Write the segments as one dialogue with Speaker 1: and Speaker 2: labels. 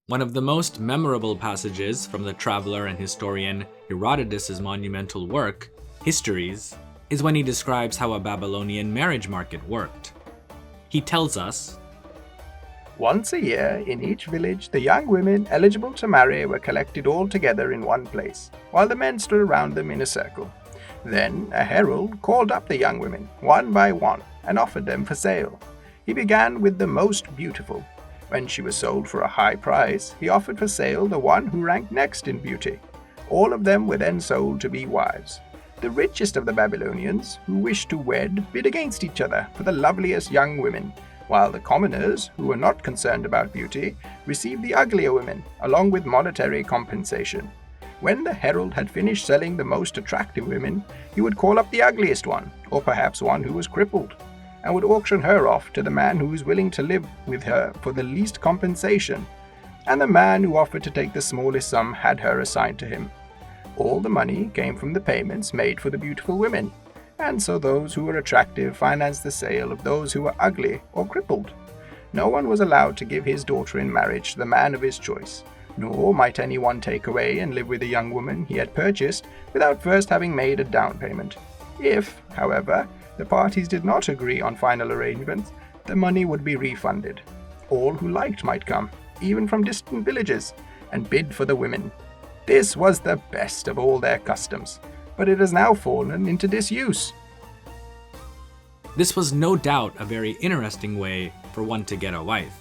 Speaker 1: One of the most memorable passages from the traveler and historian Herodotus' monumental work, Histories, is when he describes how a Babylonian marriage market worked. He tells us,
Speaker 2: "Once a year, in each village, the young women eligible to marry were collected all together in one place, while the men stood around them in a circle. Then a herald called up the young women, one by one, and offered them for sale. He began with the most beautiful. When she was sold for a high price, he offered for sale the one who ranked next in beauty. All of them were then sold to be wives. The richest of the Babylonians, who wished to wed, bid against each other for the loveliest young women, while the commoners, who were not concerned about beauty, received the uglier women, along with monetary compensation. When the herald had finished selling the most attractive women, he would call up the ugliest one, or perhaps one who was crippled, and would auction her off to the man who was willing to live with her for the least compensation, and the man who offered to take the smallest sum had her assigned to him. All the money came from the payments made for the beautiful women, and so those who were attractive financed the sale of those who were ugly or crippled. No one was allowed to give his daughter in marriage to the man of his choice, nor might anyone take away and live with a young woman he had purchased without first having made a down payment. If, however, the parties did not agree on final arrangements, the money would be refunded. All who liked might come, even from distant villages, and bid for the women. This was the best of all their customs, but it has now fallen into disuse."
Speaker 1: This was no doubt a very interesting way for one to get a wife.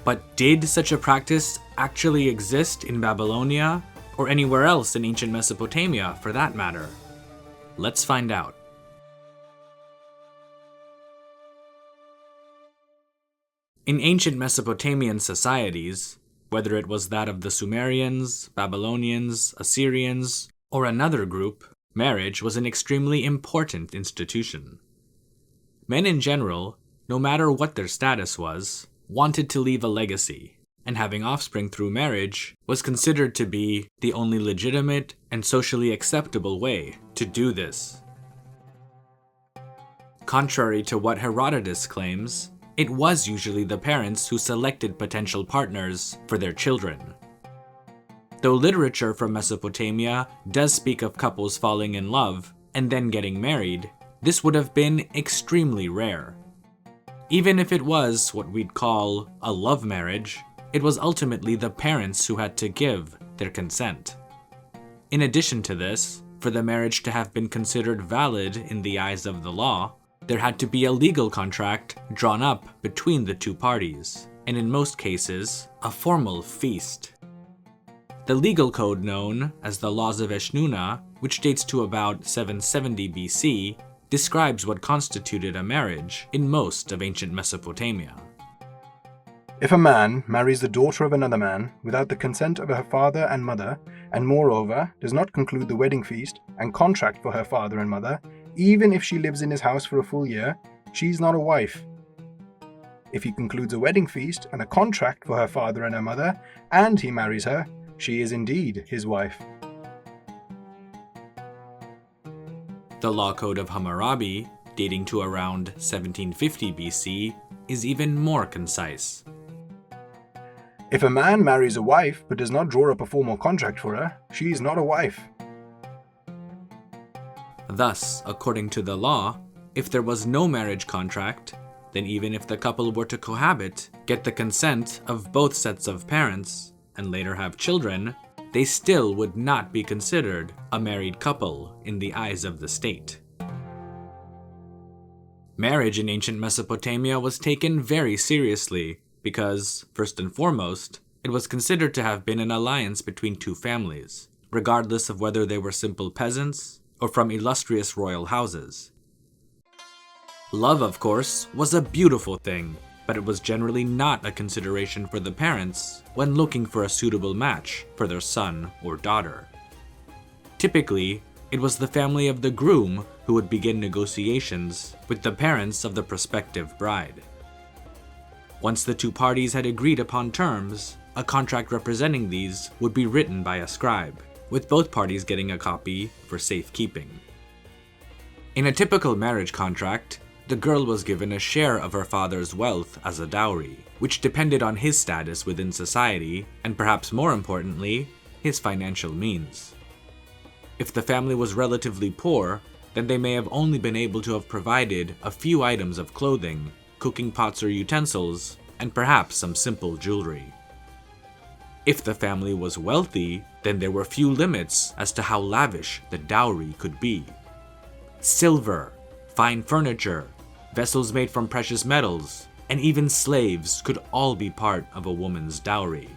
Speaker 1: But did such a practice actually exist in Babylonia, or anywhere else in ancient Mesopotamia for that matter? Let's find out. In ancient Mesopotamian societies, whether it was that of the Sumerians, Babylonians, Assyrians, or another group, marriage was an extremely important institution. Men in general, no matter what their status was, wanted to leave a legacy, and having offspring through marriage was considered to be the only legitimate and socially acceptable way to do this. Contrary to what Herodotus claims, it was usually the parents who selected potential partners for their children. Though literature from Mesopotamia does speak of couples falling in love and then getting married, this would have been extremely rare. Even if it was what we'd call a love marriage, it was ultimately the parents who had to give their consent. In addition to this, for the marriage to have been considered valid in the eyes of the law, there had to be a legal contract drawn up between the two parties, and in most cases, a formal feast. The legal code known as the Laws of Eshnunna, which dates to about 770 BC, describes what constituted a marriage in most of ancient Mesopotamia.
Speaker 2: "If a man marries the daughter of another man without the consent of her father and mother, and moreover does not conclude the wedding feast and contract for her father and mother, even if she lives in his house for a full year, she is not a wife. If he concludes a wedding feast and a contract for her father and her mother, and he marries her, she is indeed his wife."
Speaker 1: The Law Code of Hammurabi, dating to around 1750 BC, is even more concise.
Speaker 2: "If a man marries a wife but does not draw up a formal contract for her, she is not a wife."
Speaker 1: Thus, according to the law, if there was no marriage contract, then even if the couple were to cohabit, get the consent of both sets of parents, and later have children, they still would not be considered a married couple in the eyes of the state. Marriage in ancient Mesopotamia was taken very seriously because, first and foremost, it was considered to have been an alliance between two families, regardless of whether they were simple peasants or from illustrious royal houses. Love, of course, was a beautiful thing, but it was generally not a consideration for the parents when looking for a suitable match for their son or daughter. Typically, it was the family of the groom who would begin negotiations with the parents of the prospective bride. Once the two parties had agreed upon terms, a contract representing these would be written by a scribe, with both parties getting a copy for safekeeping. In a typical marriage contract, the girl was given a share of her father's wealth as a dowry, which depended on his status within society, and perhaps more importantly, his financial means. If the family was relatively poor, then they may have only been able to have provided a few items of clothing, cooking pots or utensils, and perhaps some simple jewelry. If the family was wealthy, then there were few limits as to how lavish the dowry could be. Silver, fine furniture, vessels made from precious metals, and even slaves could all be part of a woman's dowry.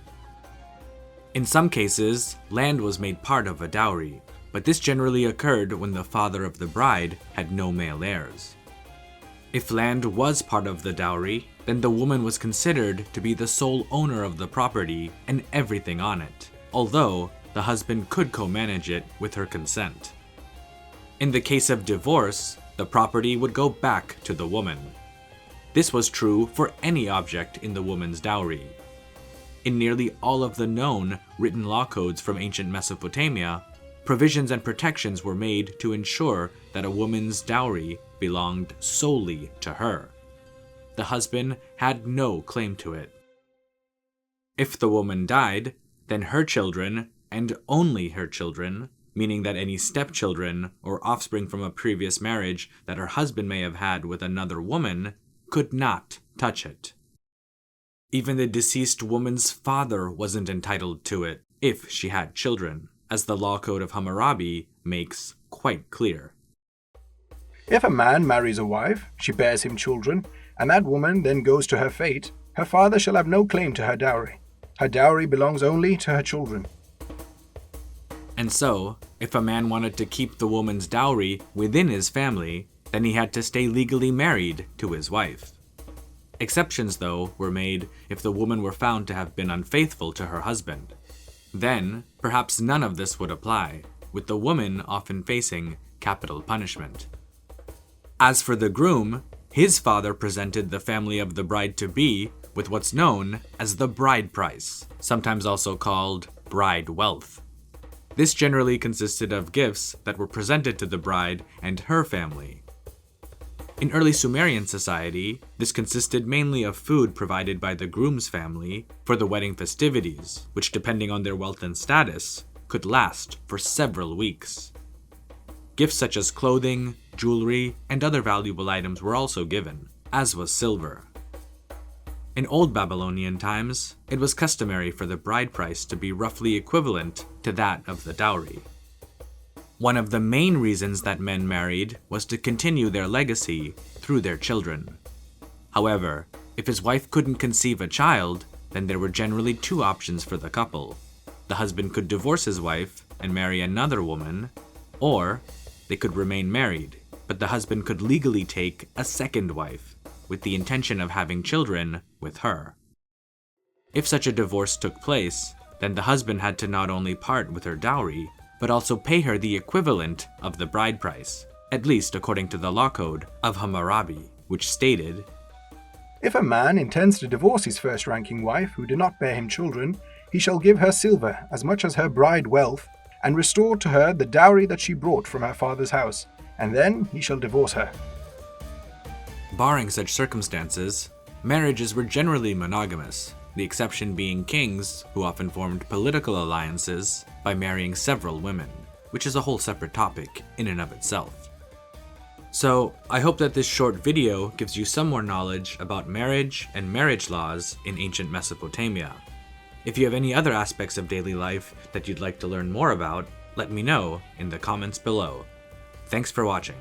Speaker 1: In some cases, land was made part of a dowry, but this generally occurred when the father of the bride had no male heirs. If land was part of the dowry, then the woman was considered to be the sole owner of the property and everything on it, although the husband could co-manage it with her consent. In the case of divorce, the property would go back to the woman. This was true for any object in the woman's dowry. In nearly all of the known written law codes from ancient Mesopotamia, provisions and protections were made to ensure that a woman's dowry belonged solely to her. The husband had no claim to it. If the woman died, then her children, and only her children, meaning that any stepchildren or offspring from a previous marriage that her husband may have had with another woman, could not touch it. Even the deceased woman's father wasn't entitled to it if she had children, as the law code of Hammurabi makes quite clear.
Speaker 2: If a man marries a wife, she bears him children, and that woman then goes to her fate, her father shall have no claim to her dowry. Her dowry belongs only to her children.
Speaker 1: And so, if a man wanted to keep the woman's dowry within his family, then he had to stay legally married to his wife. Exceptions, though, were made if the woman were found to have been unfaithful to her husband. Then, perhaps none of this would apply, with the woman often facing capital punishment. As for the groom, his father presented the family of the bride-to-be with what's known as the bride price, sometimes also called bride wealth. This generally consisted of gifts that were presented to the bride and her family. In early Sumerian society, this consisted mainly of food provided by the groom's family for the wedding festivities, which, depending on their wealth and status, could last for several weeks. Gifts such as clothing, jewelry, and other valuable items were also given, as was silver. In old Babylonian times, it was customary for the bride price to be roughly equivalent to that of the dowry. One of the main reasons that men married was to continue their legacy through their children. However, if his wife couldn't conceive a child, then there were generally two options for the couple. The husband could divorce his wife and marry another woman, or they could remain married, but the husband could legally take a second wife, with the intention of having children with her. If such a divorce took place, then the husband had to not only part with her dowry, but also pay her the equivalent of the bride price, at least according to the law code of Hammurabi, which stated,
Speaker 2: If a man intends to divorce his first-ranking wife who did not bear him children, he shall give her silver as much as her bride wealth, and restore to her the dowry that she brought from her father's house, and then he shall divorce her.
Speaker 1: Barring such circumstances, marriages were generally monogamous, the exception being kings, who often formed political alliances by marrying several women, which is a whole separate topic in and of itself. So, I hope that this short video gives you some more knowledge about marriage and marriage laws in ancient Mesopotamia. If you have any other aspects of daily life that you'd like to learn more about, let me know in the comments below. Thanks for watching.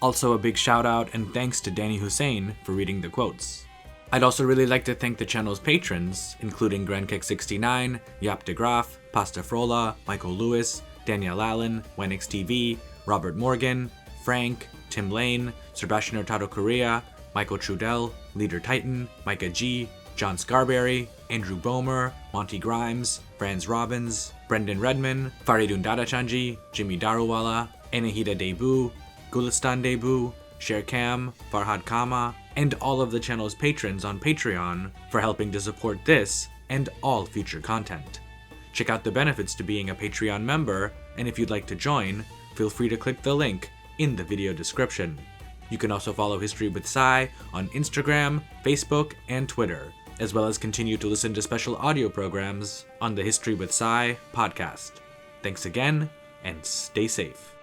Speaker 1: Also, a big shout out and thanks to Danny Hussain for reading the quotes. I'd also really like to thank the channel's patrons, including GrandKek69, Yap de Graaf, Pasta Frola, Michael Lewis, Danielle Allen, Wenix TV, Robert Morgan, Frank, Tim Lane, Sebastian Hurtado Correa, Michael Trudell, Leader Titan, Micah G, John Scarberry, Andrew Bomer, Monty Grimes, Franz Robbins, Brendan Redman, Faridun Dadachanji, Jimmy Daruwala, Anahita Debu, Gulistan Debu, Sher Kam, Farhad Kama, and all of the channel's patrons on Patreon for helping to support this and all future content. Check out the benefits to being a Patreon member, and if you'd like to join, feel free to click the link in the video description. You can also follow History with Sai on Instagram, Facebook, and Twitter, as well as continue to listen to special audio programs on the History with Sai podcast. Thanks again, and stay safe.